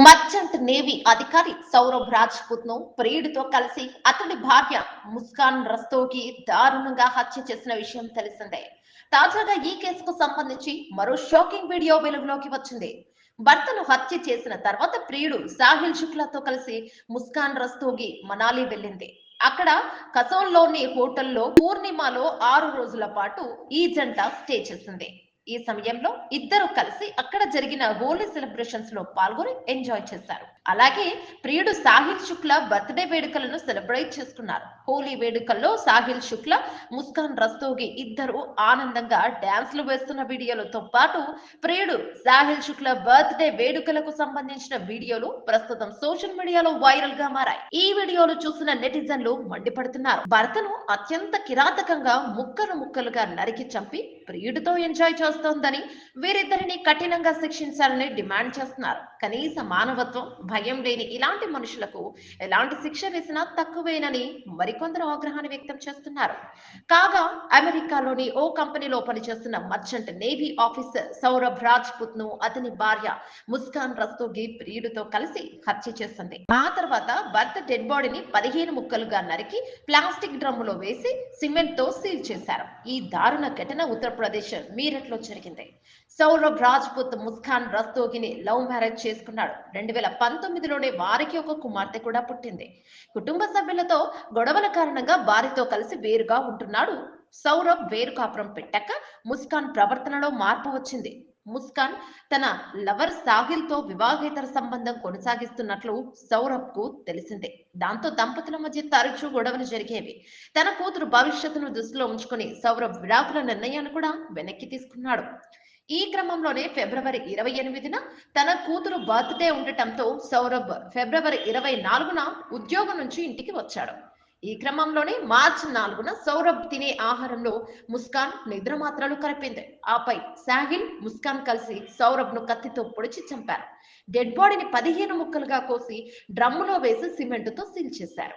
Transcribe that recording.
Merchant navy అధికారి సౌరభ్ రాజ్పుత్ ను ప్రియుడితో కలిసి అతడి భార్య ముస్కాన్ రస్తోగి దారుణంగా హత్య చేసిన విషయం తెలిసిందే. తాజాగా ఈ కేసుకు సంబంధించి మరో షాకింగ్ వీడియో వెలుగులోకి వచ్చింది. భర్తను హత్య చేసిన తర్వాత ప్రియుడు సాహిల్ శుక్లాతో కలిసి ముస్కాన్ రస్తోగి మనాలి వెళ్ళింది. అక్కడ కసోల్లోని హోటల్లో పూర్ణిమలో 6 రోజుల పాటు ఈ జంట స్టే చేసింది. ఈ సమయంలో ఇద్దరు కలిసి అక్కడ జరిగిన హోలీ సెలబ్రేషన్స్ లో పాల్గొని ఎంజాయ్ చేశారు. అలాగే ప్రియుడు సాహిల్ శుక్ల బర్త్డే వేడుకలను సెలబ్రేట్ చేసుకున్నారు. హోలీ వేడుకల్లో సాహిల్ శుక్ల, ముస్కాన్ రస్తోగి ఇద్దరు ఆనందంగా డాన్స్లు వేస్తున్న వీడియోలతో పాటు ప్రియుడు సాహిల్ శుక్ల బర్త్డే వేడుకలకు సంబంధించిన వీడియోలు ప్రస్తుతం సోషల్ మీడియాలో వైరల్ గా మారాయి. ఈ వీడియోలు చూసిన నెటిజన్లు మండిపడుతున్నారు. భర్తను అత్యంత కిరాతకంగా ముక్కలు ముక్కలుగా నరికి చంపి ప్రియుడితో ఎంజాయ్ చేస్తోందని, వీరిద్దరిని కఠినంగా శిక్షించాలని డిమాండ్ చేస్తున్నారు. కనీస మానవత్వం, భయం లేని ఇలాంటి మనుషులకు ఎలాంటి శిక్ష వేసినా తక్కువేనని మరికొందరు ఆగ్రహాన్ని వ్యక్తం చేస్తున్నారు. కాగా అమెరికాలోని ఓ కంపెనీలో పనిచేస్తున్న merchant navy officer Saurabh Rajput ను అతని భార్య ముస్కాన్ రస్తోగి ప్రియుడితో కలిసి హత్య చేసింది. ఆ తర్వాత భర్త డెడ్ బాడీని 15 ముక్కలుగా నరికి ప్లాస్టిక్ డ్రమ్ములో వేసి సిమెంట్ తో సీల్ చేశారు. ఈ దారుణ ఘటన ఉత్తరప్రదేశ్ మీరట్ లో జరిగింది. సౌరభ్ రాజ్పుత్ ముస్కాన్ రస్తోగిని లవ్ మ్యారేజ్ చేసుకున్నాడు. 2019లోనే వారికి ఒక కుమార్తె కూడా పుట్టింది. కుటుంబ సభ్యులతో గొడవల కారణంగా వారితో కలిసి వేరుగా ఉంటున్నాడు. సౌరభ్ వేరు కాపురం పెట్టాక ముస్కాన్ ప్రవర్తనలో మార్పు వచ్చింది. ముస్కాన్ తన లవర్ సాహిల్ తో వివాహేతర సంబంధం కొనసాగిస్తున్నట్లు సౌరభ్ కు తెలిసిందే. దాంతో దంపతుల మధ్య తరచూ గొడవలు జరిగేవి. తన కూతురు భవిష్యత్తును దృష్టిలో ఉంచుకుని సౌరభ్ విడాకుల నిర్ణయాన్ని కూడా వెనక్కి తీసుకున్నాడు. ఈ క్రమంలోనే ఫిబ్రవరి 28న తన కూతురు బర్త్డే ఉండటంతో సౌరభ్ ఫిబ్రవరి 24న ఉద్యోగం నుంచి ఇంటికి వచ్చాడు. ఈ క్రమంలోనే మార్చి 4న సౌరభ్ తినే ఆహారంలో ముస్కాన్ నిద్ర మాత్రలు కలిపింది. ఆపై సాహిల్, ముస్కాన్ కలిసి సౌరభ్ ను కత్తితో పొడిచి చంపారు. డెడ్ బాడీని 15 ముక్కలుగా కోసి డ్రమ్ములో వేసి సిమెంటుతో సీల్ చేశారు.